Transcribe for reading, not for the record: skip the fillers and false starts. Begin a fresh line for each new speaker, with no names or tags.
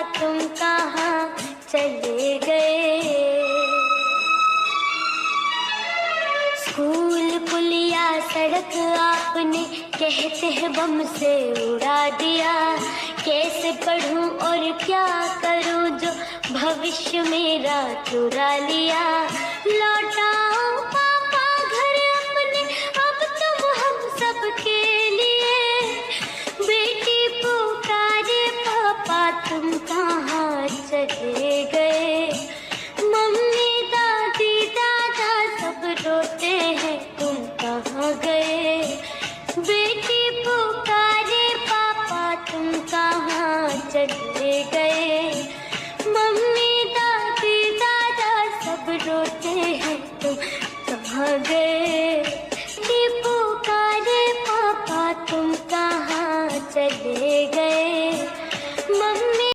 तुम कहाँ चले गए। स्कूल पुलिया सड़क आपने कहते हैं बम से उड़ा दिया। कैसे पढ़ूं और क्या करूं जो भविष्य मेरा चुरा लिया। लौटाओ पापा घर अपने, अब तुम हम सबके लिए। बेटी पुकारे पापा तुम कहाँ चले गए। मम्मी दादी दादा सब रोते हैं तुम कहाँ गए। बेटी पुकारे पापा तुम कहाँ चले गए। मम्मी दादी दादा सब रोते हैं तुम कहाँ गए।